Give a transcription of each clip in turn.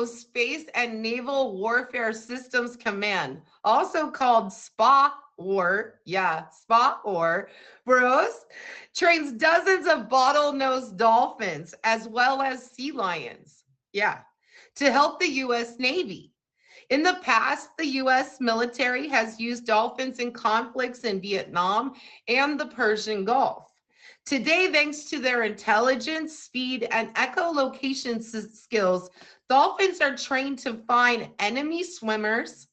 Aerospace and Naval Warfare Systems Command, also called SPA or, yeah, SPA or, bros, trains dozens of bottlenose dolphins as well as sea lions. Yeah, to help the U.S. Navy. In the past, the U.S. military has used dolphins in conflicts in Vietnam and the Persian Gulf. Today, thanks to their intelligence, speed, and echolocation skills, dolphins are trained to find enemy swimmers,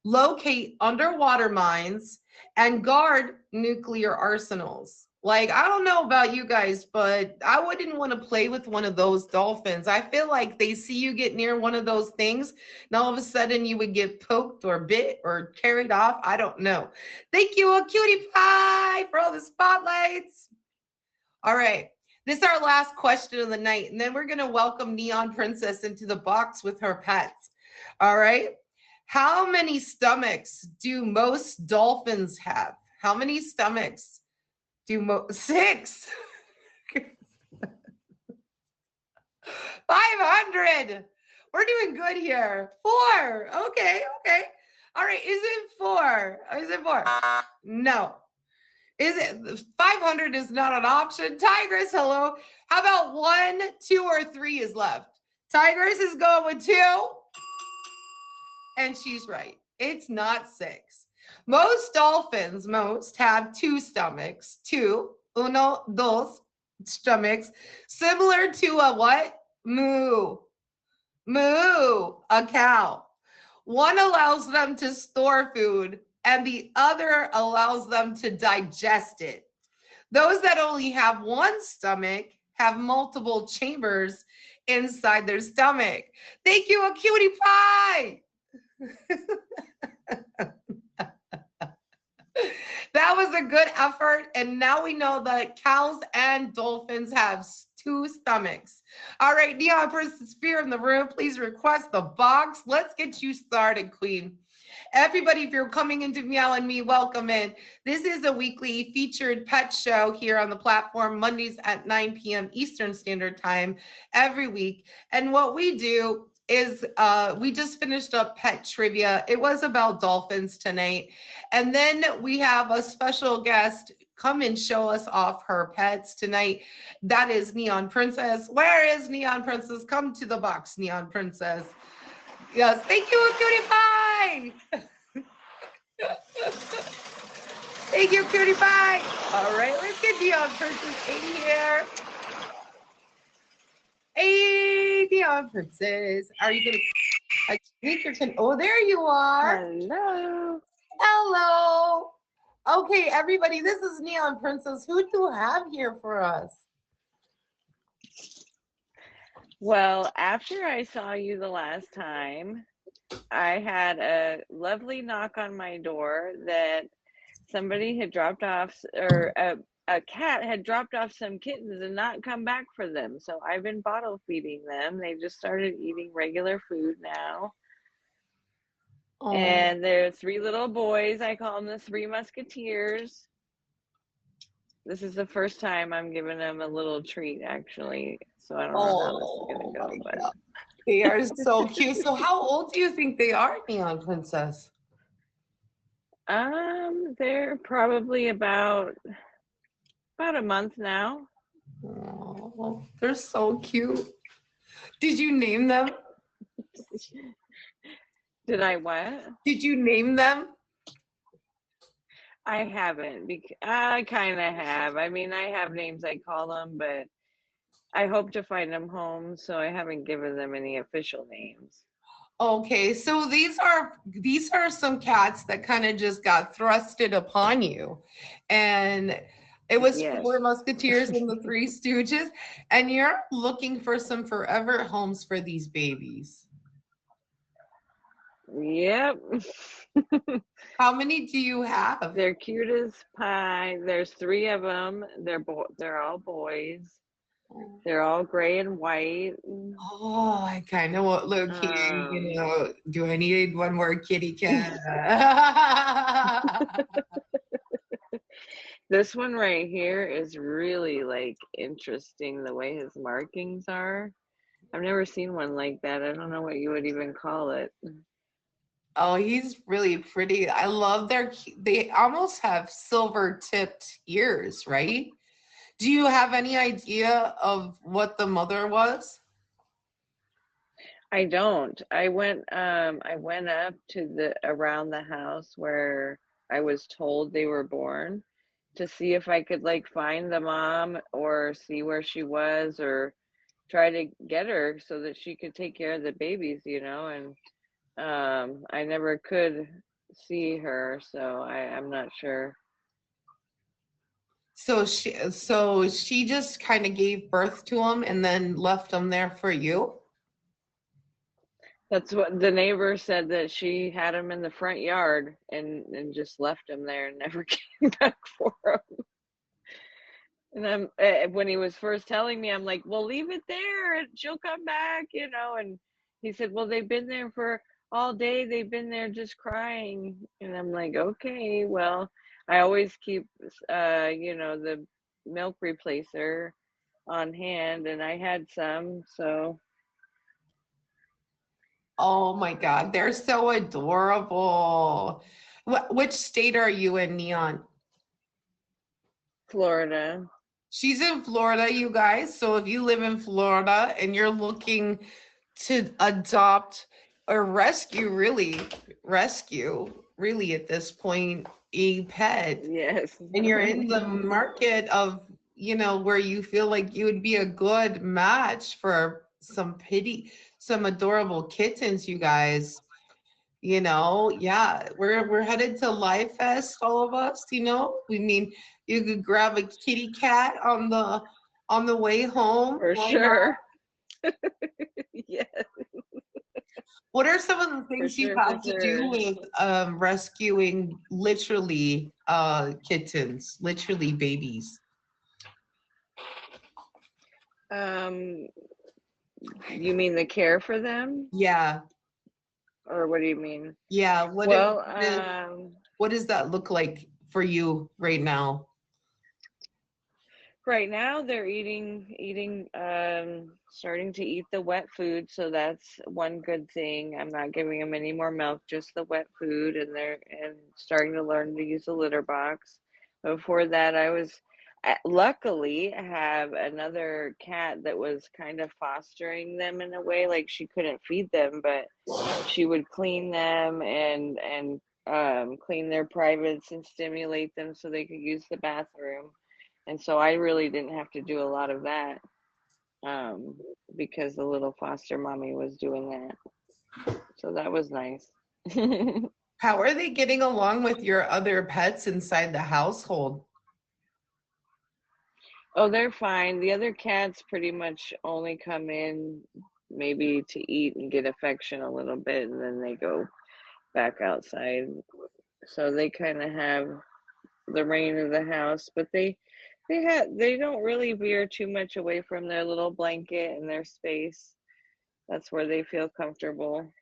locate underwater mines, and guard nuclear arsenals. Like, I don't know about you guys, but I wouldn't want to play with one of those dolphins. I feel like they see you get near one of those things, and all of a sudden you would get poked or bit or carried off. I don't know. Thank you, a cutie pie, for all the spotlights. All right. This is our last question of the night, and then we're going to welcome Neon Princess into the box with her pets. All right. How many stomachs do most dolphins have? How many stomachs do most? 6. 500. We're doing good here. 4. Okay. All right. Is it 4? Is it 4? No. Is it 500 is not an option? Tigress, hello. How about 1, 2, or 3 is left? Tigress is going with 2. And she's right. It's not 6. Most dolphins, have 2 stomachs. 2, uno, dos stomachs. Similar to a what? Moo. A cow. One allows them to store food, and the other allows them to digest it. Those that only have 1 stomach have multiple chambers inside their stomach. Thank you, a cutie pie. That was a good effort. And now we know that cows and dolphins have 2 stomachs. All right, Neon Princess Spear in the room, please request the box. Let's get you started, Queen. Everybody, if you're coming into Meow and Me, welcome in. This is a weekly featured pet show here on the platform, Mondays at 9 p.m. Eastern Standard Time every week. And what we do is we just finished up pet trivia. It was about dolphins tonight. And then we have a special guest come and show us off her pets tonight. That is Neon Princess. Where is Neon Princess? Come to the box, Neon Princess. Yes, thank you, cutie pie. Thank you, cutie pie. All right, let's get Neon Princess in here. Hey, Neon Princess. Are you gonna? I think you can. Oh, there you are. Hello. Hello. Okay, everybody. This is Neon Princess. Who do you have here for us? Well, after I saw you the last time, I had a lovely knock on my door that somebody had dropped off, or a cat had dropped off some kittens and not come back for them. So I've been bottle feeding them. They just started eating regular food now. Oh. And they're 3 little boys. I call them the 3 Musketeers. This is the first time I'm giving them a little treat, actually. So I don't know how this is going to go. But they are so cute. So how old do you think they are, Neon Princess? They're probably about a month now. Oh, they're so cute. Did you name them? Did I what? Did you name them? I haven't. I kind of have. I mean, I have names I call them, but I hope to find them home, so I haven't given them any official names. Okay, so these are some cats that kind of just got thrusted upon you, and it was 4 Musketeers and the 3 Stooges, and you're looking for some forever homes for these babies. Yep. How many do you have? They're cute as pie. There's 3 of them. They're all boys. They're all gray and white. Oh, I kind of want look here. You know, do I need one more kitty cat? This one right here is really like interesting the way his markings are. I've never seen one like that. I don't know what you would even call it. Oh, he's really pretty. I love they almost have silver tipped ears, right? Do you have any idea of what the mother was? I don't. I went up to the around the house where I was told they were born to see if I could like find the mom or see where she was or try to get her so that she could take care of the babies, and I never could see her, so I'm not sure. So she just kind of gave birth to him and then left him there for you? That's what the neighbor said, that she had him in the front yard and just left him there and never came back for him. And when he was first telling me, I'm like, well, leave it there and she'll come back. And he said, well, they've been there for all day. They've been there just crying. And I'm like, okay, well, I always keep, the milk replacer on hand, and I had some. So Oh my God, they're so adorable. Which state are you in, Neon? Florida. She's in Florida, you guys. So if you live in Florida and you're looking to adopt or rescue, really at this point, a pet, Yes. and you're in the market of, where you feel like you would be a good match for some adorable kittens, you guys. Yeah, we're headed to Live Fest, all of us. We mean you could grab a kitty cat on the way home. For Why not? sure. Yes, What are some of the for things you've sure, for had to do sure. with rescuing literally kittens, literally babies? Um, you mean the care for them, Yeah, or what do you mean? yeah. Well, What does that look like for you right now? right now they're eating, starting to eat the wet food, so that's one good thing. I'm not giving them any more milk, just the wet food, and they're starting to learn to use the litter box. Before that, luckily I have another cat that was kind of fostering them in a way, like she couldn't feed them, but she would clean them and clean their privates and stimulate them so they could use the bathroom. And so I really didn't have to do a lot of that, um, because the little foster mommy was doing that. So that was nice. How are they getting along with your other pets inside the household? Oh, they're fine. The other cats pretty much only come in maybe to eat and get affection a little bit, and then they go back outside. So they kind of have the reign of the house, but they don't really veer too much away from their little blanket and their space. That's where they feel comfortable.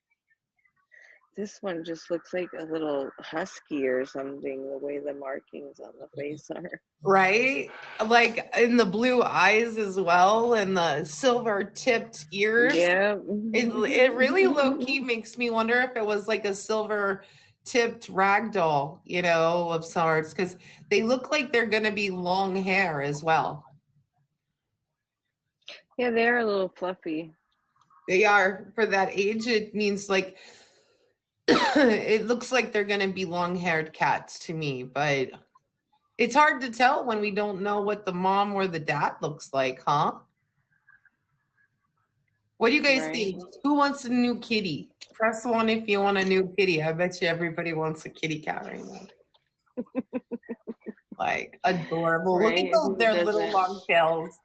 This one just looks like a little husky or something, the way the markings on the face are. Right? Like in the blue eyes as well, and the silver tipped ears. Yeah. It really low key makes me wonder if it was like a silver tipped ragdoll, of sorts, because they look like they're going to be long hair as well. Yeah, they're a little fluffy. They are, for that age, it means like it looks like they're going to be long haired cats to me, but it's hard to tell when we don't know what the mom or the dad looks like, huh? What do you guys Right. think? Who wants a new kitty? Press one if you want a new kitty. I bet you everybody wants a kitty cat right now. Like adorable. Look at Right. Who their little doesn't? long tails.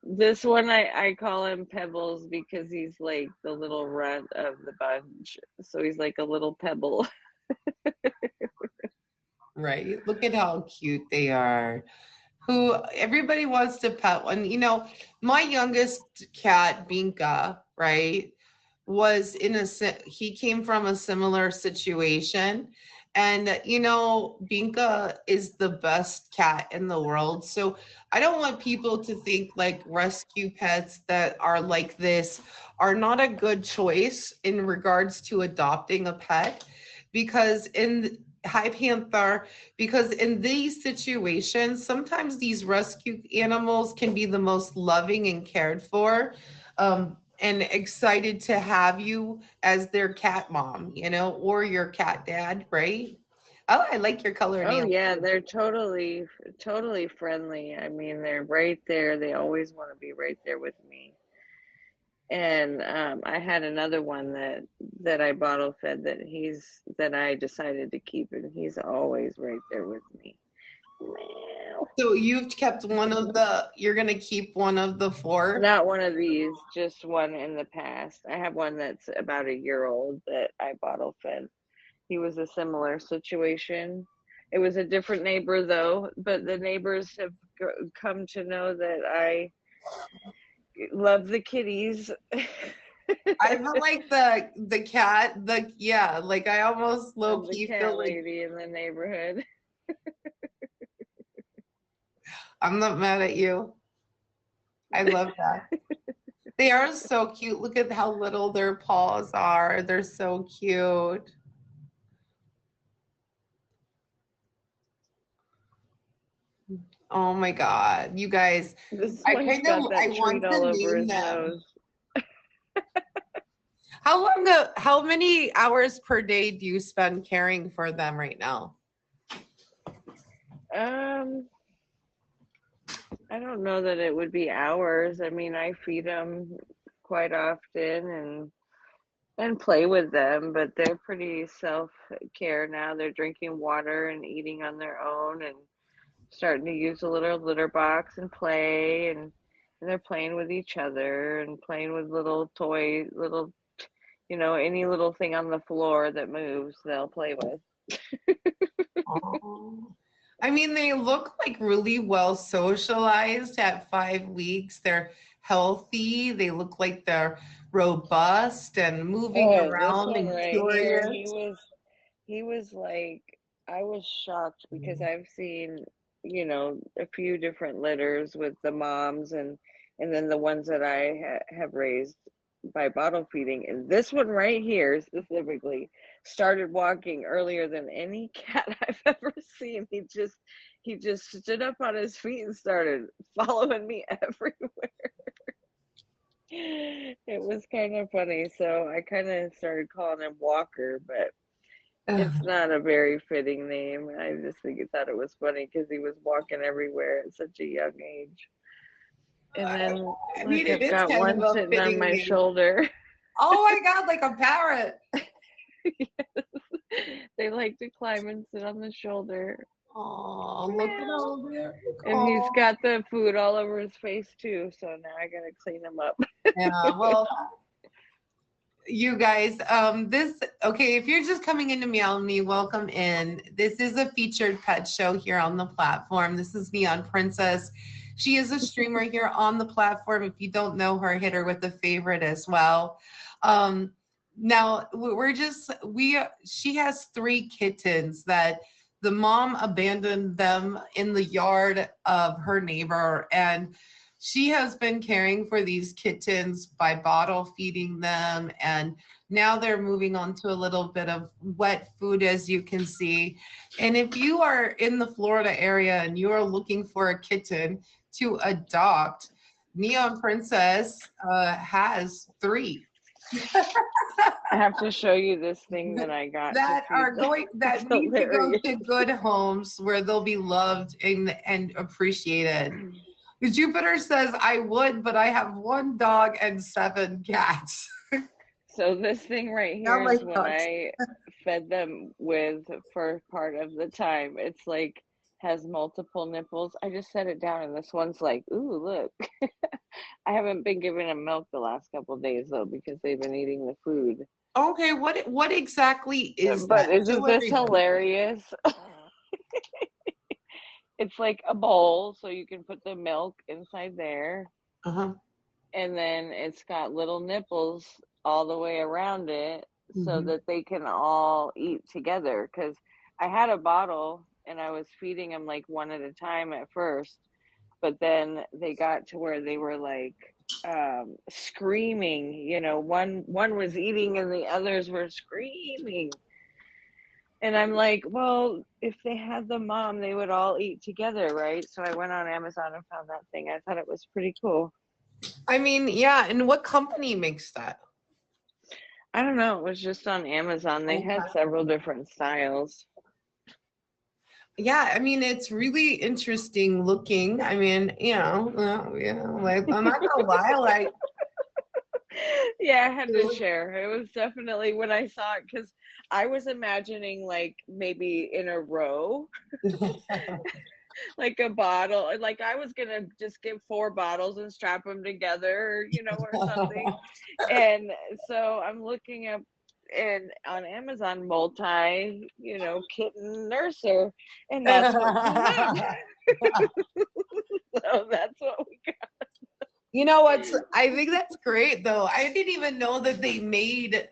This one, I call him Pebbles because he's like the little runt of the bunch. So he's like a little pebble. Right? Look at how cute they are. Who everybody wants to pet one. My youngest cat, Binka, right, was he came from a similar situation. And Binka is the best cat in the world. So I don't want people to think like rescue pets that are like this are not a good choice in regards to adopting a pet, because in Hi Panther, because in these situations, sometimes these rescue animals can be the most loving and cared for. And excited to have you as their cat mom, or your cat dad, right? Oh, I like your color Oh nails. yeah, they're totally friendly. I mean, they're right there. They always want to be right there with me. And I had another one that I bottle fed that I decided to keep, and he's always right there with me. Meow. So you've kept you're going to keep one of the four? Not one of these, just one in the past. I have one that's about a year old that I bottle fed. He was a similar situation. It was a different neighbor though, but the neighbors have come to know that I love the kitties. I feel like the cat, yeah, like I almost low I'm the key feel cat like lady in the neighborhood. I'm not mad at you. I love that. They are so cute. Look at how little their paws are. They're so cute. Oh my God. You guys, This I one's kind of got I that treat want to all over name his them. nose. How many hours per day do you spend caring for them right now? Um, I don't know that it would be hours. I mean, I feed them quite often and play with them, but they're pretty self care now. They're drinking water and eating on their own and starting to use a little litter box and play and they're playing with each other and playing with little toy little any little thing on the floor that moves they'll play with. Oh. I mean, they look like really well socialized at 5 weeks. They're healthy. They look like they're robust and moving Oh, this around one and right here, curious. he was like, I was shocked because I've seen, a few different litters with the moms and then the ones that I have raised by bottle feeding. And this one right here specifically started walking earlier than any cat I've ever seen. He just stood up on his feet and started following me everywhere. It was kind of funny. So I kind of started calling him Walker, but it's Ugh. not a very fitting name. I just think he thought it was funny because he was walking everywhere at such a young age. And I, then, I mean, look, it I've is got kind of one a sitting on fitting my name. shoulder. Oh my God, like a parrot. They like to climb and sit on the shoulder. Oh, look at Meow. all there. And he's Oh, got the food all over his face too. So now I gotta clean him up. yeah. Well, you guys, okay, if you're just coming into Meow Me, welcome in. This is a featured pet show here on the platform. This is Neon Princess. She is a streamer here on the platform. If you don't know her, hit her with a favorite as well. Now she has three kittens that the mom abandoned them in the yard of her neighbor, and she has been caring for these kittens by bottle feeding them, and now they're moving on to a little bit of wet food, as you can see. And if you are in the Florida area and you are looking for a kitten to adopt, Neon Princess has three I have to show you this thing that I got to that feed are them. going It's that need to go hilarious. to good homes where they'll be loved and appreciated. Jupiter says, I would, but I have one dog and seven cats. So this thing right Not here my is when dogs. I fed them with for part of the time. It's like has multiple nipples. I just set it down and this one's like, ooh, look. I haven't been giving them milk the last couple of days though because they've been eating the food. Okay, what exactly is But that? isn't Show this everybody. hilarious? It's like a bowl, so you can put the milk inside there, Uh-huh. and then it's got little nipples all the way around it so Mhm. that they can all eat together. Because I had a bottle and I was feeding them like one at a time at first, but then they got to where they were like screaming, you know, one was eating and the others were screaming. And I'm like, well, if they had the mom, they would all eat together, right? So I went on Amazon and found that thing. I thought it was pretty cool. I mean, yeah, and what company makes that? I don't know. It was just on Amazon. They had Okay. several different styles. Yeah, I mean, it's really interesting looking. I mean, like I'm not gonna lie, like Yeah, I had to share. It was definitely when I saw it because I was imagining like maybe in a row, like a bottle. Like I was gonna just get four bottles and strap them together, you know, or something. And so I'm looking up and on Amazon multi, you know, kitten nurser, and that's what came up. So that's what we got. You know what's I think that's great though. I didn't even know that they made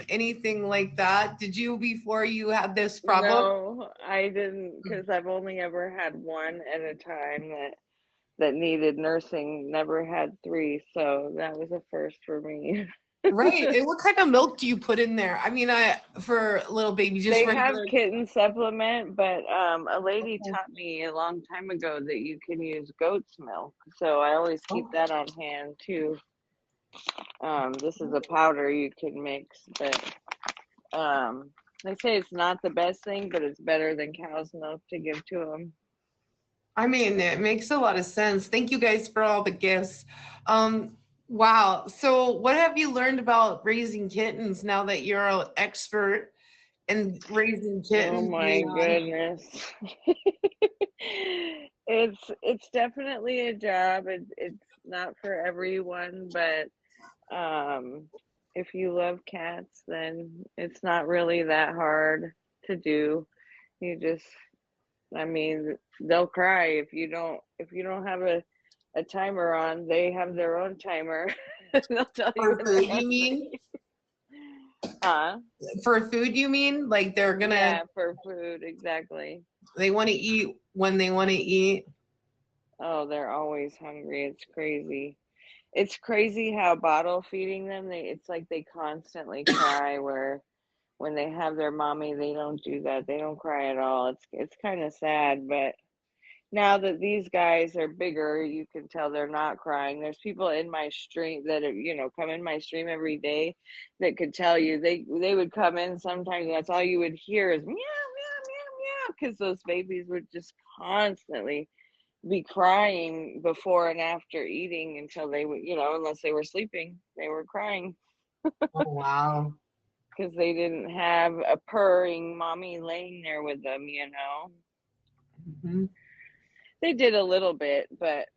anything like that. Did you before you had this problem? No, I didn't because I've only ever had one at a time that needed nursing. Never had three, so that was a first for me. Right. And what kind of milk do you put in there? I mean, I for little baby, just They have regular. kitten supplement, but a lady taught me a long time ago that you can use goat's milk. So I always keep Oh, that on hand too. This is a powder you can mix, but they say it's not the best thing, but it's better than cow's milk to give to them. I mean, it makes a lot of sense. Thank you guys for all the gifts. Um, wow. So what have you learned about raising kittens now that you're an expert in raising Oh kittens, my Leon? goodness. It's definitely a job. It's not for everyone, but um if you love cats, then it's not really that hard to do. You just I mean, they'll cry if you don't have a timer on, they have their own timer. They'll tell you For when they're food, you hungry. mean? Huh? For food, you mean? Like they're gonna, Yeah, for food, exactly. they want to eat when they want to eat. Oh, they're always hungry. It's crazy. It's crazy how bottle feeding them, it's like they constantly cry where when they have their mommy, they don't do that. They don't cry at all. It's kind of sad, but now that these guys are bigger, you can tell they're not crying. There's people in my stream that are, you know, come in my stream every day that could tell you they would come in sometimes. That's all you would hear is meow meow meow meow because those babies would just constantly be crying before and after eating until they would, you know, unless they were sleeping, they were crying Oh, wow. because they didn't have a purring mommy laying there with them, you know. Mhm. They did a little bit, but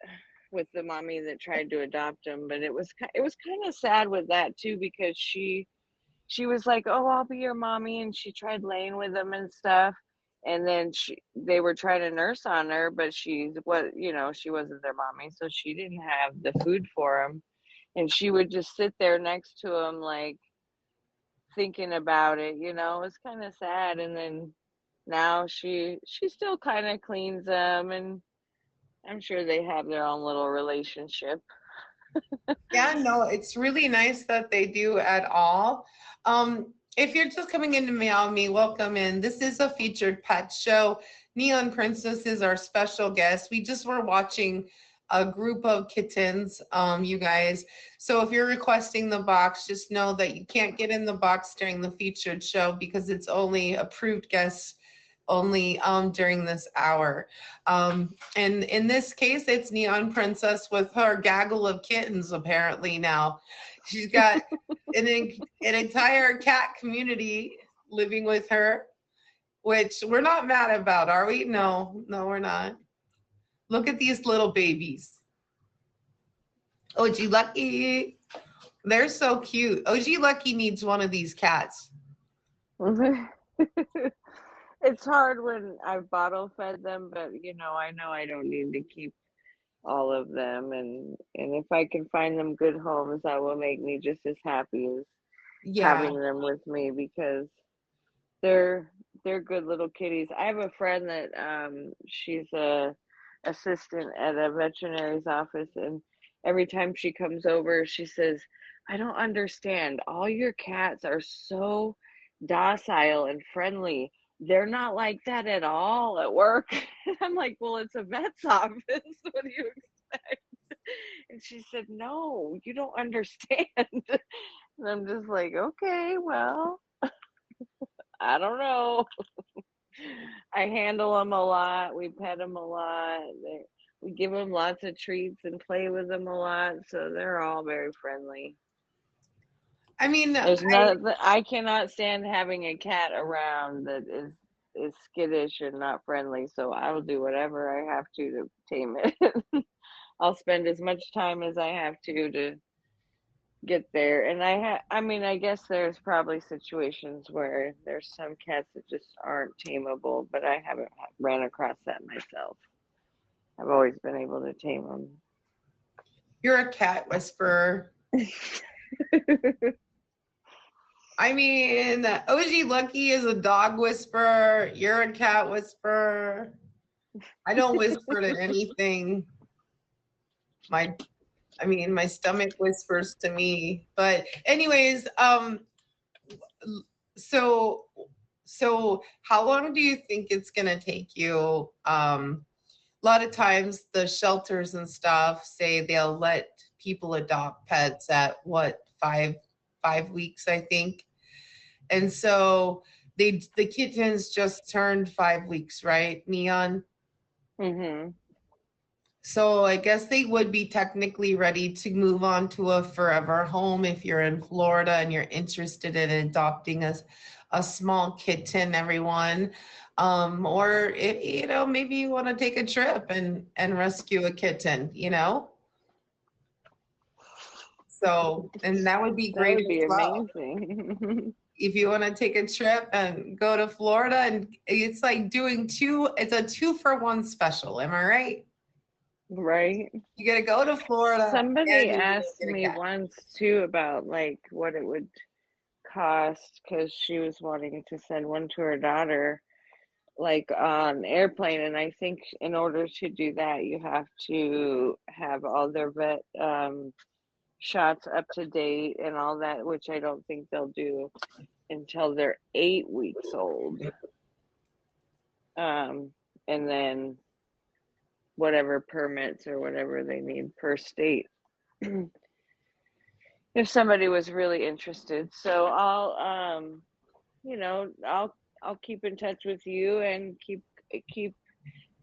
with the mommy that tried to adopt them, but it was kind of sad with that too because she was like, "Oh, I'll be your mommy," and she tried laying with them and stuff. And then they were trying to nurse on her, but you know, she wasn't their mommy, so she didn't have the food for them. And she would just sit there next to him, like thinking about it. You know, it was kind of sad. And then now she still kind of cleans them, and I'm sure they have their own little relationship. Yeah, no, it's really nice that they do at all. If you're just coming into Meow Me, welcome in. This is a featured pet show. Neon Princess is our special guest. We just were watching a group of kittens, you guys. So if you're requesting the box, just know that you can't get in the box during the featured show because it's only approved guests only during this hour. And in this case, it's Neon Princess with her gaggle of kittens, apparently now. She's got an entire cat community living with her, which we're not mad about, are we? No, no, we're not. Look at these little babies. OG Lucky. They're so cute. OG Lucky needs one of these cats. It's hard when I've bottle fed them, but you know I don't need to keep all of them, and if I can find them good homes, that will make me just as happy as Yeah. having them with me because they're they're good little kitties. I have a friend that she's a assistant at a veterinary's office, and every time she comes over, she says, "I don't understand. All your cats are so docile and friendly. They're not like that at all at work." And I'm like, "Well, it's a vet's office. What do you expect?" And she said, "No, you don't understand." And I'm just like, "Okay, well, I don't know." I handle them a lot. We pet them a lot. We give them lots of treats and play with them a lot. So they're all very friendly. I mean, There's not. I cannot stand having a cat around that is skittish and not friendly. So I will do whatever I have to tame it. I'll spend as much time as I have to get there. And I mean, I guess there's probably situations where there's some cats that just aren't tameable, but I haven't ran across that myself. I've always been able to tame them. you're a cat whisperer. I mean, OG Lucky is a dog whisperer. You're a cat whisperer. I don't whisper to anything. My my stomach whispers to me. But anyways, so so how long do you think it's gonna take you? A lot of times the shelters and stuff say they'll let people adopt pets at what, 5 weeks, I think. And so the kittens just turned 5 weeks, right, Neon? Mm-hmm. So I guess they would be technically ready to move on to a forever home if you're in Florida and you're interested in adopting a small kitten, everyone. Or if, maybe you want to take a trip and rescue a kitten. So, and that would be That great would as be well. amazing. If you want to take a trip and go to Florida, and it's like it's a 2-for-1 special. Am I right? Right? You got to go to Florida Somebody and you're going asked to get a me cat. once too about like what it would cost because she was wanting to send one to her daughter like on airplane, and I think in order to do that you have to have all their vet shots up to date and all that, which I don't think they'll do until they're 8 weeks old. And then whatever permits or whatever they need per state. If somebody was really interested. So I'll keep in touch with you and keep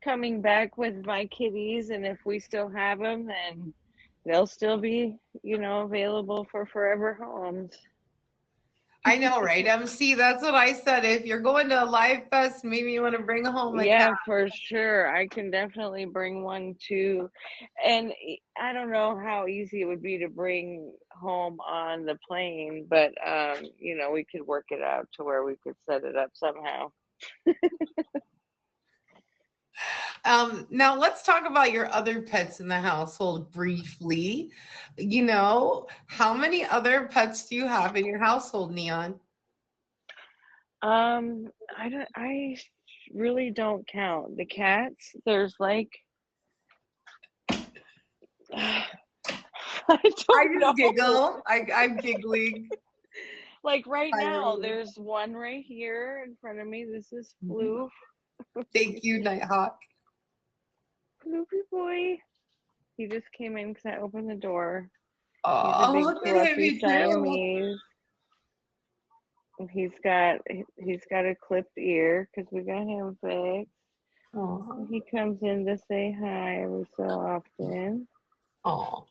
coming back with my kitties, and if we still have them, then they'll still be, available for forever homes. I know, right? MC, that's what I said. If you're going to a live fest, maybe you want to bring home a cat. Yeah, for sure. I can definitely bring one too. And I don't know how easy it would be to bring home on the plane, but we could work it out to where we could set it up somehow. Now let's talk about your other pets in the household briefly. How many other pets do you have in your household, Neon? I really don't count the cats. There's like I I don't just know. giggle. I'm giggling. Like right now, Silently. there's one right here in front of me. This is Floof. Thank you, Nighthawk. Floofy boy. He just came in because I opened the door. He's a Oh, big look at him. fluffy He's cute. Siamese. He's got a clipped ear because we got him fixed. Oh, He comes in to say hi every so often. oh.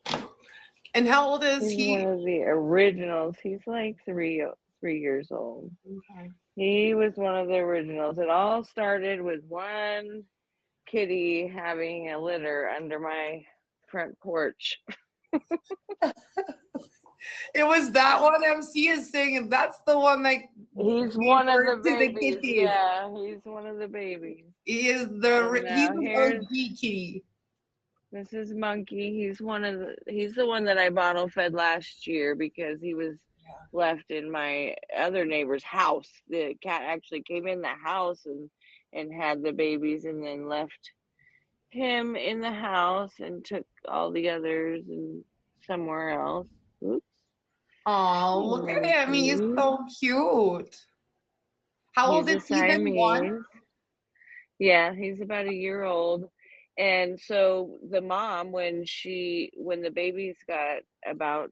And how old is He's one he? of the originals. He's like 3 years old. Okay. He was one of the originals. It all started with one kitty having a litter under my front porch. It was that one MC is saying, and that's the one that He's gave one of the birth to the babies. kitties. Yeah, he's one of the babies. He's And an here's OG kitty. this is Monkey. He's the one that I bottle fed last year because he was left in my other neighbor's house. The cat actually came in the house and had the babies and then left him in the house and took all the others and somewhere else. Oops. Oh, look at him. He's so cute. How old He's is a he then? One? Siamese. Yeah, he's about a year old. And so the mom, when the babies got about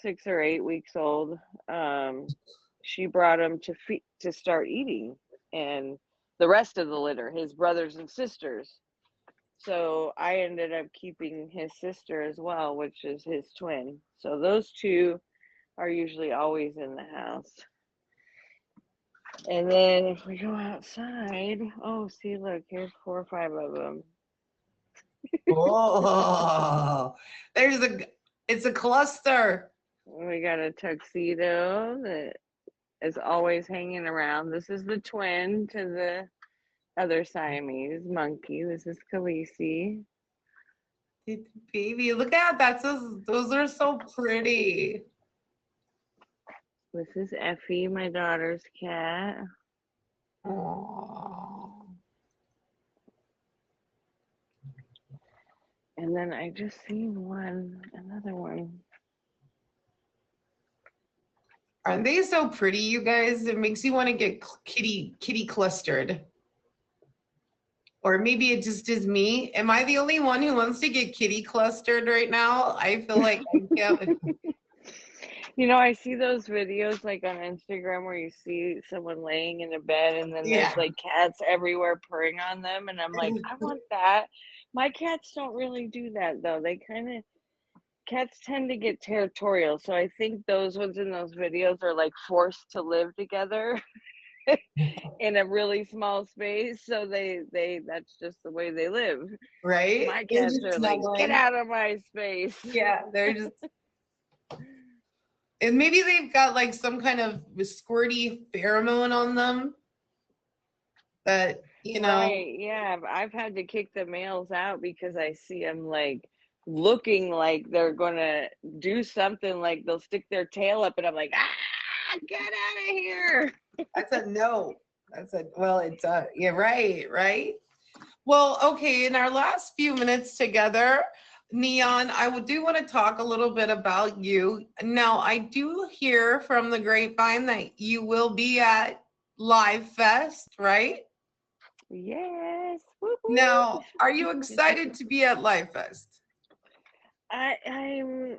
6 or 8 weeks old, she brought him to start eating, and the rest of the litter, his brothers and sisters. So I ended up keeping his sister as well, which is his twin. So those two are usually always in the house. And then if we go outside, oh, see, look, here's 4 or 5 of them. Oh, it's a cluster. We got a tuxedo that is always hanging around. This is the twin to the other Siamese monkey. This is Khaleesi. Baby, look at that. Those are so pretty. This is Effie, my daughter's cat. Oh. And then I just seen another one. Aren't they so pretty, you guys? It makes you want to get kitty clustered. Or maybe it just is me. Am I the only one who wants to get kitty clustered right now? I feel like I can't. You know, I see those videos like on Instagram where you see someone laying in a bed and then Yeah. there's like cats everywhere purring on them. And I'm like, I want that. My cats don't really do that though. Cats tend to get territorial. So I think those ones in those videos are like forced to live together in a really small space. So that's just the way they live. Right? My They're cats just are like, get snuggling. out of my space. Yeah, they're just. And maybe they've got like some kind of squirty pheromone on them that, Right. Yeah. I've had to kick the males out because I see them like looking like they're going to do something, like they'll stick their tail up, and I'm like, get out of here. that's a no. Well, it's yeah, right. Well, okay, in our last few minutes together, Neon, do want to talk a little bit about you. Now, I do hear from the grapevine that you will be at Live Fest, right? Yes. Whoop, whoop. Now, are you excited to be at Live Fest? I'm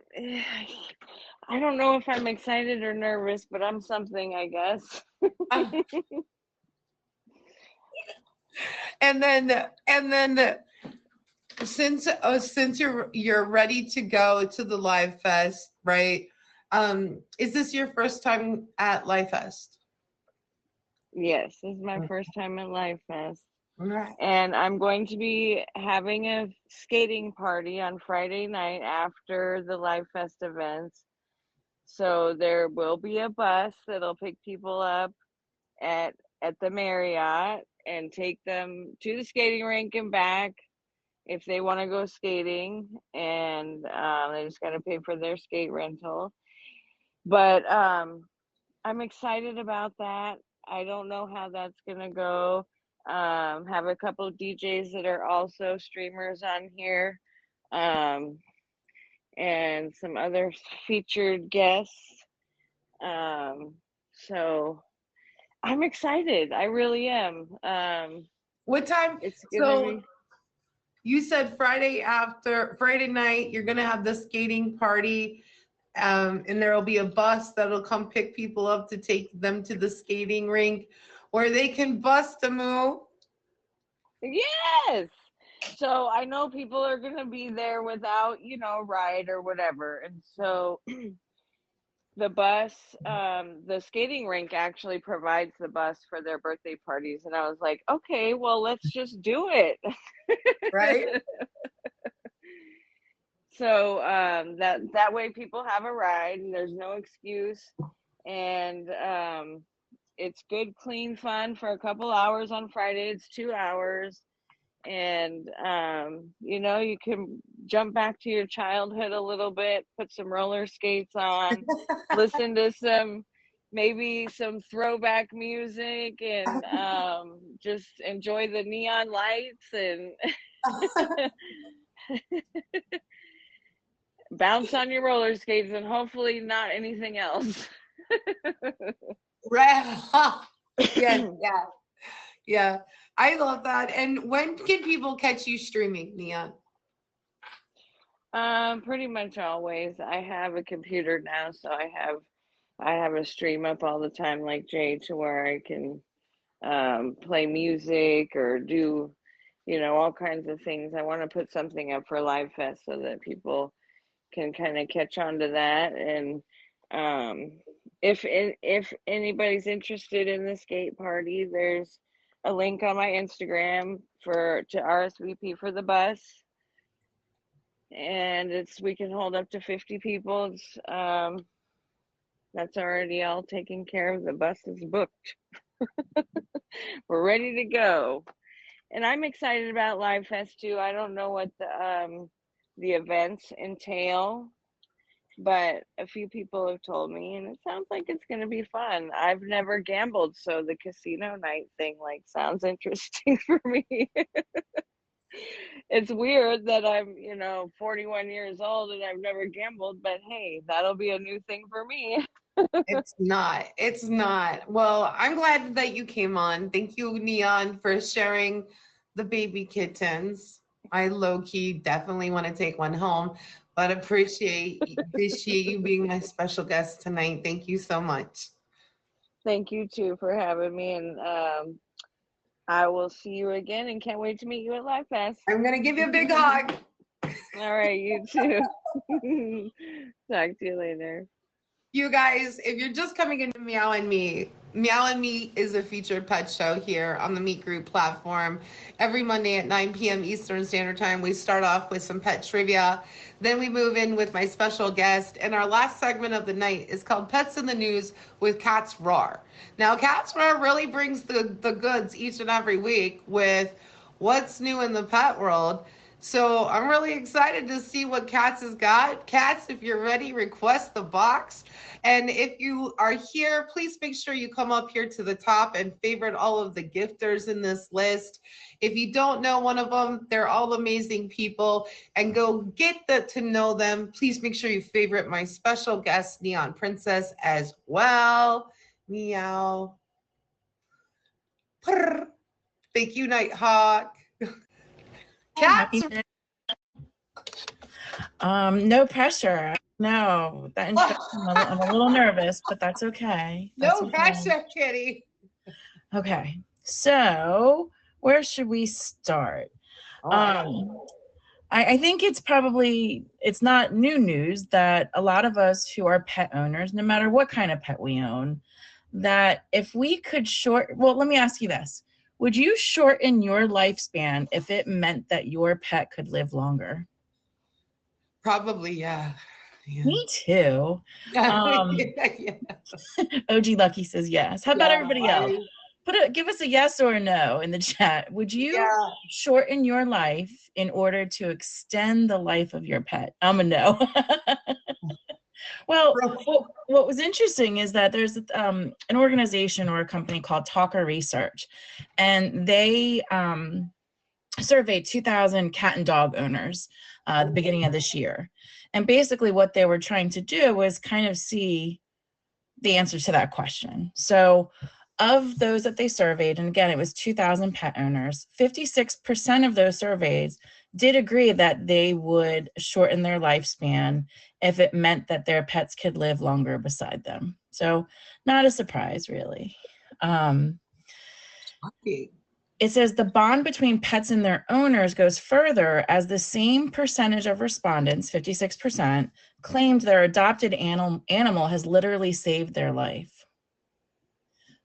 I don't know if I'm excited or nervous, but I'm something, I guess. And then since you're ready to go to the Live Fest, right? Is this your first time at Live Fest? Yes, this is my first time at Life Fest. Right. And I'm going to be having a skating party on Friday night after the Live Fest events. So there will be a bus that'll pick people up at the Marriott and take them to the skating rink and back if they want to go skating, and they just got to pay for their skate rental. But I'm excited about that. I don't know how that's gonna go. Have a couple of DJs that are also streamers on here, um, and some other featured guests. So I'm excited. I really am. What time? It's gonna So be. you said Friday night, you're gonna have the skating party, and there will be a bus that'll come pick people up to take them to the skating rink, where they can bust a move. Yes. So I know people are gonna be there without, ride or whatever, and so the bus, the skating rink actually provides the bus for their birthday parties, and I was like, okay, well, let's just do it. Right? So that way people have a ride, and there's no excuse, and it's good, clean fun for a couple hours on Friday. It's 2 hours, And you know, you can jump back to your childhood a little bit, put some roller skates on, listen to some, maybe some throwback music, and just enjoy the neon lights and bounce on your roller skates, and hopefully not anything else. Right. Yes, yeah, yeah. I love that. And when can people catch you streaming, Neon? Pretty much always. I have a computer now, so I have a stream up all the time, like Jay, to where I can play music or do, you know, all kinds of things. I want to put something up for Live Fest so that people can kind of catch on to that. And um, if anybody's interested in the skate party, there's a link on my Instagram to RSVP for the bus, and we can hold up to 50 people. That's already all taken care of. The bus is booked. We're ready to go. And I'm excited about Live Fest too. I don't know what the events entail, but a few people have told me, and it sounds like it's going to be fun. I've never gambled, so the casino night thing like sounds interesting for me. It's weird that I'm, 41 years old and I've never gambled, but hey, that'll be a new thing for me. It's not. It's not. Well, I'm glad that you came on. Thank you, Neon, for sharing the baby kittens. I low key definitely want to take one home, but appreciate you being my special guest tonight. Thank you so much. Thank you too for having me, and I will see you again, and can't wait to meet you at Live Fest. I'm gonna give you a big hug. All right, you too. Talk to you later. You guys, if you're just coming into Meow and Me, Meow and Me is a featured pet show here on the Meet Group platform. Every Monday at 9 p.m. Eastern Standard Time, we start off with some pet trivia. Then we move in with my special guest. And our last segment of the night is called Pets in the News with Cats Roar. Now, Cats Roar really brings the goods each and every week with what's new in the pet world. So I'm really excited to see what Cats has got. Cats, if you're ready, request the box. And if you are here, please make sure you come up here to the top and favorite all of the gifters in this list. If you don't know one of them, they're all amazing people, and go get to know them. Please make sure you favorite my special guest, Neon Princess, as well. Meow. Purr. Thank you, Nighthawk. Cats. No pressure. No, that introduction, I'm a little nervous, but that's okay. That's No okay. pressure, Kitty. Okay, so where should we start? I think it's not new news that a lot of us who are pet owners, no matter what kind of pet we own, that if we could well, let me ask you this. Would you shorten your lifespan if it meant that your pet could live longer? Probably, yeah. Me too. Yeah. OG Lucky says yes. How about everybody else? Give us a yes or a no in the chat. Would you shorten your life in order to extend the life of your pet? I'm a no. Well, what was interesting is that there's an organization or a company called Talker Research, and they surveyed 2,000 cat and dog owners at the beginning of this year. And basically what they were trying to do was kind of see the answer to that question. So of those that they surveyed, and again, it was 2,000 pet owners, 56% of those surveys did agree that they would shorten their lifespan if it meant that their pets could live longer beside them. So not a surprise, really. It says the bond between pets and their owners goes further, as the same percentage of respondents, 56%, claimed their adopted animal has literally saved their life.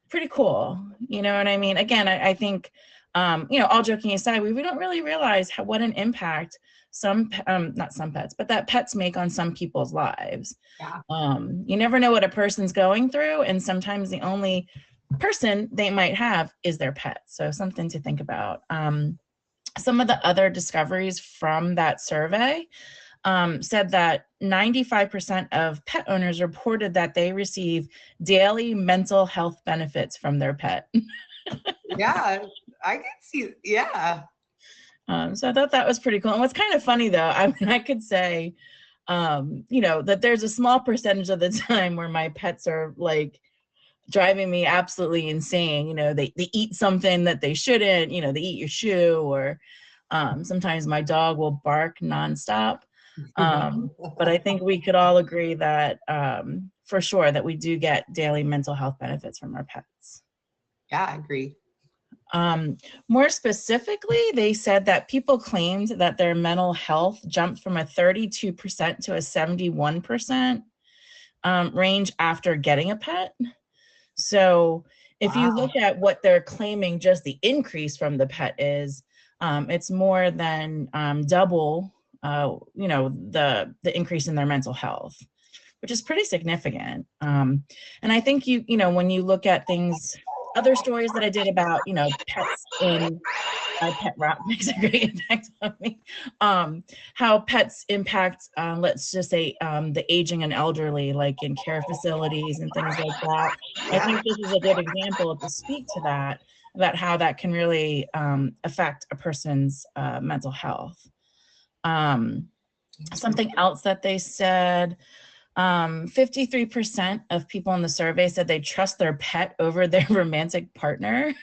Pretty cool. You know what I mean? Again, I think, all joking aside, we don't really realize what an impact not some pets, but that pets make on some people's lives. Yeah. You never know what a person's going through, and sometimes the only person they might have is their pet. So something to think about. some of the other discoveries from that survey said that 95% of pet owners reported that they receive daily mental health benefits from their pet. Yeah, I can see. Yeah. So I thought that was pretty cool. And what's kind of funny though, I mean, I could say, that there's a small percentage of the time where my pets are like driving me absolutely insane. They eat something that they shouldn't, they eat your shoe, or sometimes my dog will bark nonstop. But I think we could all agree that for sure that we do get daily mental health benefits from our pets. Yeah, I agree. More specifically, they said that people claimed that their mental health jumped from a 32% to a 71% range after getting a pet. So if you look at what they're claiming just the increase from the pet is, it's more than double, the increase in their mental health, which is pretty significant. And I think when you look at things, other stories that I did about, pets in Pet Rock makes a great impact on me. How pets impact, let's just say, the aging and elderly, like in care facilities and things like that. I think this is a good example to speak to that, about how that can really affect a person's mental health. Something else that they said, 53% of people in the survey said they trust their pet over their romantic partner.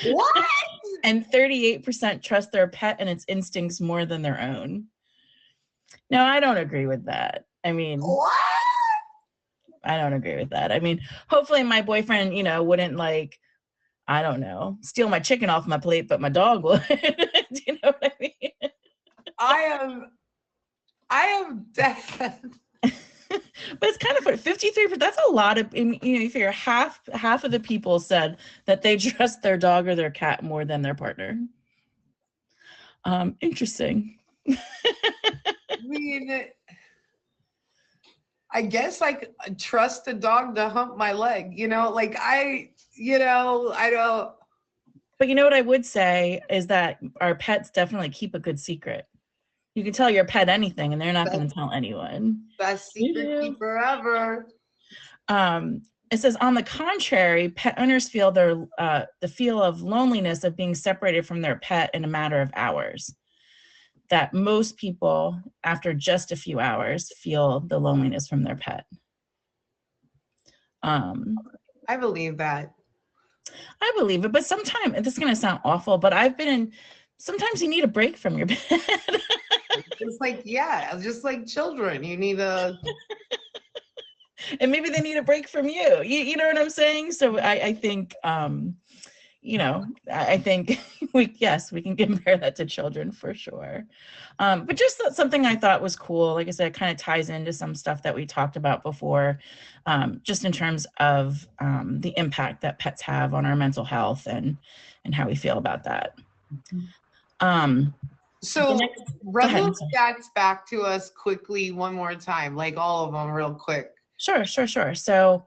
What? And 38% trust their pet and its instincts more than their own. Now, I don't agree with that. I mean, What? I don't agree with that. I mean, hopefully my boyfriend, wouldn't like, I don't know, steal my chicken off my plate, but my dog would. Do you know what I mean? I am dead. But it's kind of 53, but that's a lot of, you figure half of the people said that they trust their dog or their cat more than their partner. Interesting. I mean, I guess like trust a dog to hump my leg, like I don't. But you know what I would say is that our pets definitely keep a good secret. You can tell your pet anything and they're not going to tell anyone. Best secret keeper ever. It says, on the contrary, pet owners feel the feel of loneliness of being separated from their pet in a matter of hours. That most people, after just a few hours, feel the loneliness from their pet. I believe that. I believe it, but sometimes, this is going to sound awful, but sometimes you need a break from your pet. Just like children, you need a. And maybe they need a break from you. You know what I'm saying? So I think, I think we can compare that to children for sure. But just something I thought was cool. Like I said, it kind of ties into some stuff that we talked about before, just in terms of the impact that pets have on our mental health and how we feel about that. So run those stats back to us quickly one more time, like all of them real quick. Sure. So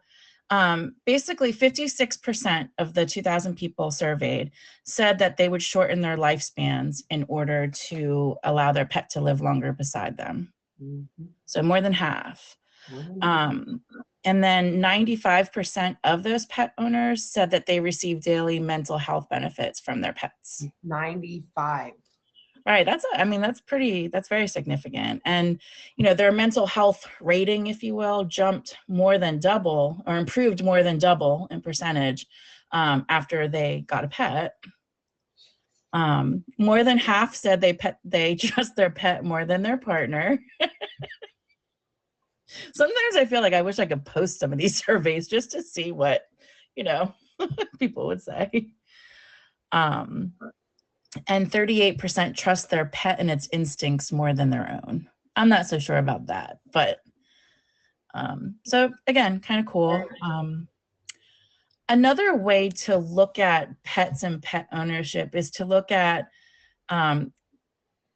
basically 56% of the 2,000 people surveyed said that they would shorten their lifespans in order to allow their pet to live longer beside them. Mm-hmm. So more than half. Mm-hmm. And then 95% of those pet owners said that they receive daily mental health benefits from their pets. 95. Right. That's very significant. And, their mental health rating, if you will, jumped more than double or improved more than double in percentage after they got a pet. More than half said they trust their pet more than their partner. Sometimes I feel like I wish I could post some of these surveys just to see what, people would say. And 38% trust their pet and its instincts more than their own. I'm not so sure about that, but so again, kind of cool. Another way to look at pets and pet ownership is to look at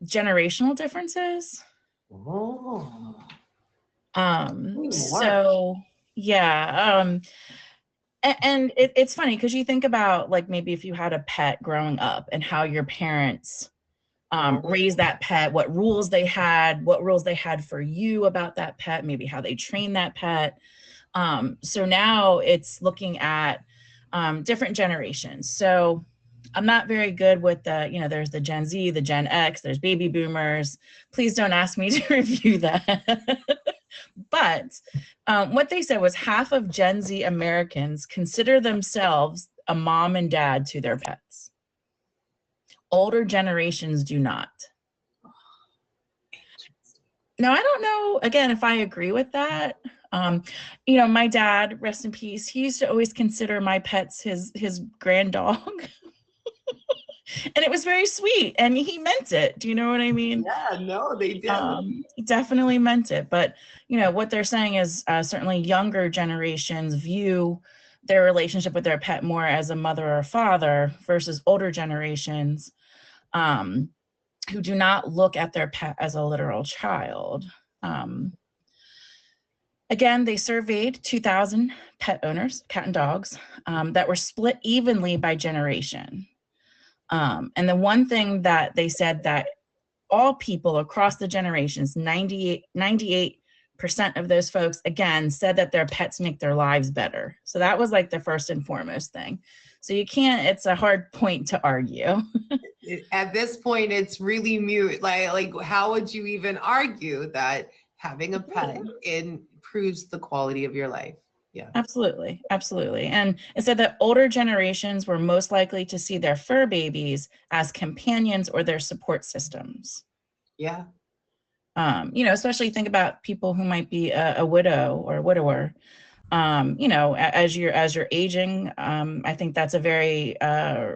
generational differences. Oh. So yeah. And it's funny because you think about like maybe if you had a pet growing up and how your parents raised that pet, what rules they had for you about that pet, maybe how they train that pet. So now it's looking at different generations. So I'm not very good with the, there's the Gen Z, the Gen X, there's baby boomers. Please don't ask me to review that. But what they said was half of Gen Z Americans consider themselves a mom and dad to their pets. Older generations do not. Now, I don't know, again, if I agree with that. My dad, rest in peace, he used to always consider my pets his grand dog. And it was very sweet, and he meant it. Do you know what I mean? Yeah, no, they did. He definitely meant it. But, what they're saying is certainly younger generations view their relationship with their pet more as a mother or father versus older generations who do not look at their pet as a literal child. Again, they surveyed 2,000 pet owners, cat and dogs, that were split evenly by generation. And the one thing that they said that all people across the generations, 98% of those folks, again, said that their pets make their lives better. So that was like the first and foremost thing. So it's a hard point to argue. At this point, it's really mute. Like how would you even argue that having a pet improves the quality of your life? Yeah. Absolutely. And it said that older generations were most likely to see their fur babies as companions or their support systems. Yeah. Especially think about people who might be a widow or a widower. As you're aging, I think that's a very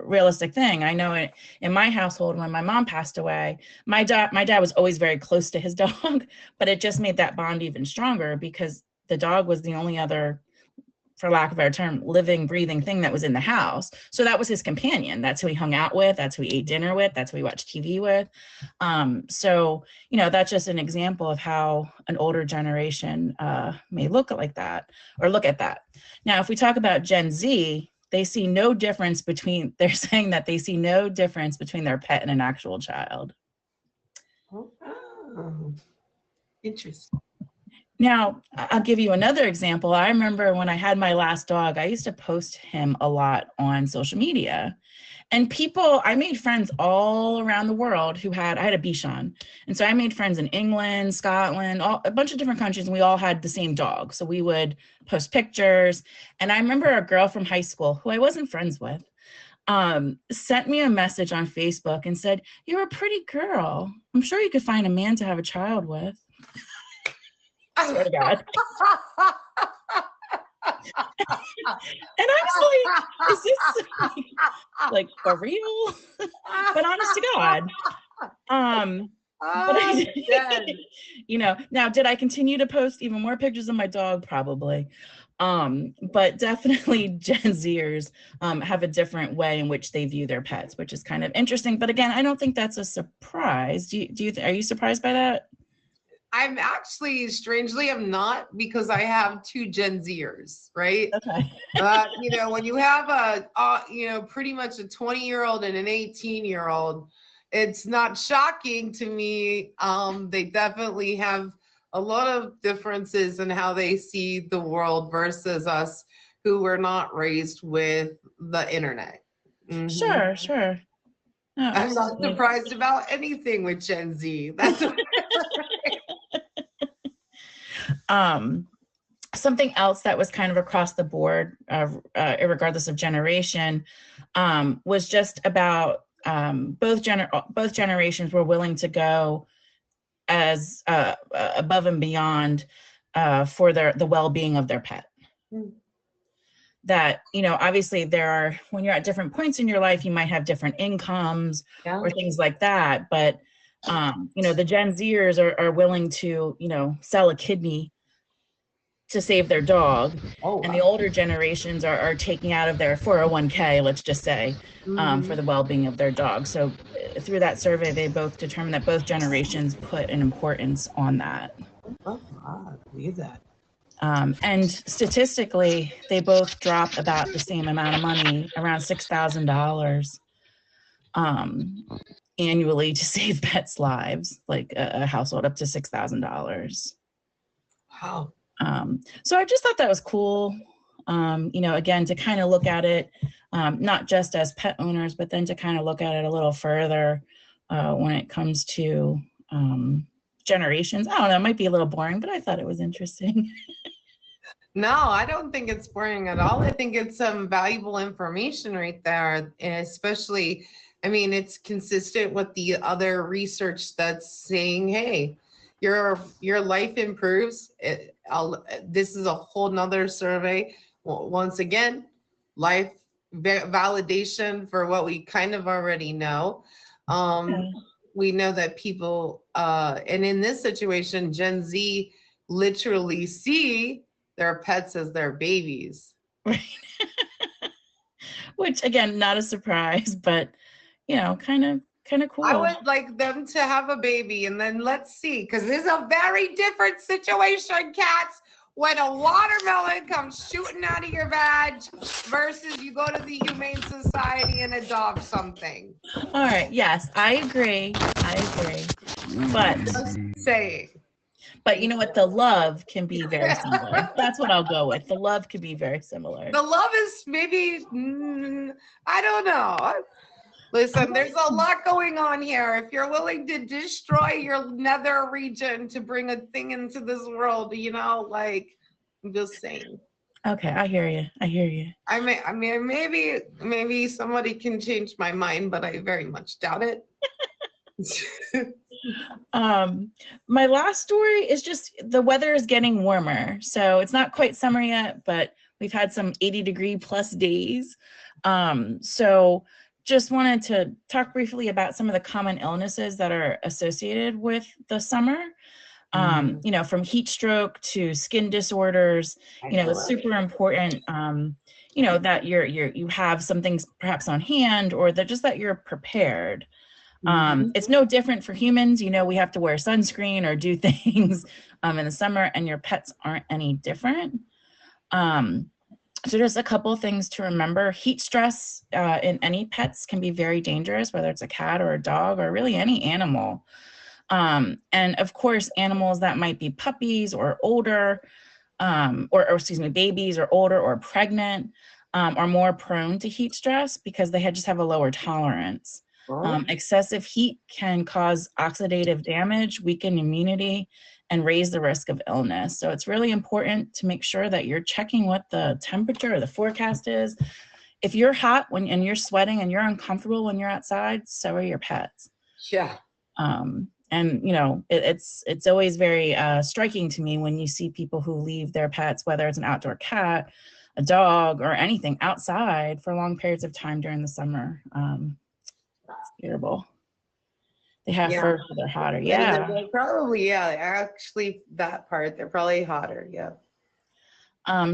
realistic thing. I know in my household, when my mom passed away, my dad was always very close to his dog, but it just made that bond even stronger because the dog was the only other, for lack of a better term, living, breathing thing that was in the house. So that was his companion. That's who he hung out with. That's who he ate dinner with. That's who he watched TV with. So that's just an example of how an older generation may look like that or look at that. Now, if we talk about Gen Z, they're saying that they see no difference between their pet and an actual child. Oh, interesting. Now, I'll give you another example. I remember when I had my last dog, I used to post him a lot on social media. And I made friends all around the world I had a Bichon. And so I made friends in England, Scotland, a bunch of different countries, and we all had the same dog. So we would post pictures. And I remember a girl from high school who I wasn't friends with sent me a message on Facebook and said, "You're a pretty girl. I'm sure you could find a man to have a child with." I swear to God. And I was like, is this like for real? But honest to God. Now did I continue to post even more pictures of my dog? Probably. But definitely Gen Zers have a different way in which they view their pets, which is kind of interesting. But again, I don't think that's a surprise. Are you surprised by that? I'm actually, strangely, I'm not, because I have two Gen Zers, right? Okay. When you have pretty much a 20-year-old and an 18-year-old, it's not shocking to me. They definitely have a lot of differences in how they see the world versus us who were not raised with the internet. Mm-hmm. Sure. Oh, I'm not surprised about anything with Gen Z. That's something else that was kind of across the board, regardless of generation, was just about both generations were willing to go as above and beyond for the well-being of their pet. Mm. That, obviously when you're at different points in your life, you might have different incomes or things like that. But, the Gen Zers are willing to, sell a kidney to save their dog. Oh, wow. And the older generations are taking out of their 401k, let's just say, for the well-being of their dog. So through that survey, they both determined that both generations put an importance on that. Oh, wow, I believe that. And statistically, they both drop about the same amount of money, around $6,000 annually to save pets' lives, like a household up to $6,000. Wow. So I just thought that was cool. Again, to kind of look at it, not just as pet owners, but then to kind of look at it a little further when it comes to generations. I don't know, it might be a little boring, but I thought it was interesting. No, I don't think it's boring at all. I think it's some valuable information right there, and especially, I mean, it's consistent with the other research that's saying, hey, your life improves. This is a whole nother survey. Once again, life validation for what we kind of already know. We know that people, and in this situation, Gen Z literally see their pets as their babies. Right. Which, again, not a surprise, but kind of cool. I would like them to have a baby, and then let's see, because this is a very different situation, cats, when a watermelon comes shooting out of your vag versus you go to the Humane Society and adopt something. All right. Yes, I agree. But Just saying. But you know what? The love can be very similar. That's what I'll go with. The love can be very similar. The love is maybe, I don't know. Listen, there's a lot going on here. If you're willing to destroy your nether region to bring a thing into this world, I'm just saying. Okay, I hear you. I mean, maybe somebody can change my mind, but I very much doubt it. My last story is just the weather is getting warmer. So it's not quite summer yet, but we've had some 80-degree plus days. So just wanted to talk briefly about some of the common illnesses that are associated with the summer. From heat stroke to skin disorders. It's super important that you have some things perhaps on hand, or that you're prepared. It's no different for humans. We have to wear sunscreen or do things in the summer, and your pets aren't any different. So just a couple of things to remember. Heat stress in any pets can be very dangerous, whether it's a cat or a dog or really any animal. And of course, animals that might be puppies or older, babies or older or pregnant are more prone to heat stress because they just have a lower tolerance. Excessive heat can cause oxidative damage, weaken immunity, and raise the risk of illness. So it's really important to make sure that you're checking what the temperature or the forecast is. If you're hot and you're sweating and you're uncomfortable when you're outside, so are your pets. Yeah. It's always very striking to me when you see people who leave their pets, whether it's an outdoor cat, a dog, or anything outside for long periods of time during the summer. It's terrible. They have fur, so they're hotter. Yeah. They're probably, actually that part, they're probably hotter. Yeah.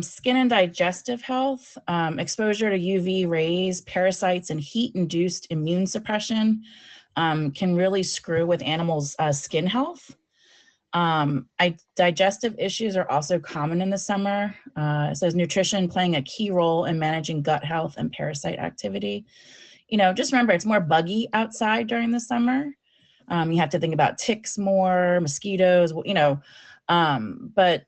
Skin and digestive health, exposure to UV rays, parasites, and heat-induced immune suppression can really screw with animals' skin health. Digestive issues are also common in the summer. It says nutrition playing a key role in managing gut health and parasite activity. Just remember, it's more buggy outside during the summer. You have to think about ticks more, mosquitoes, but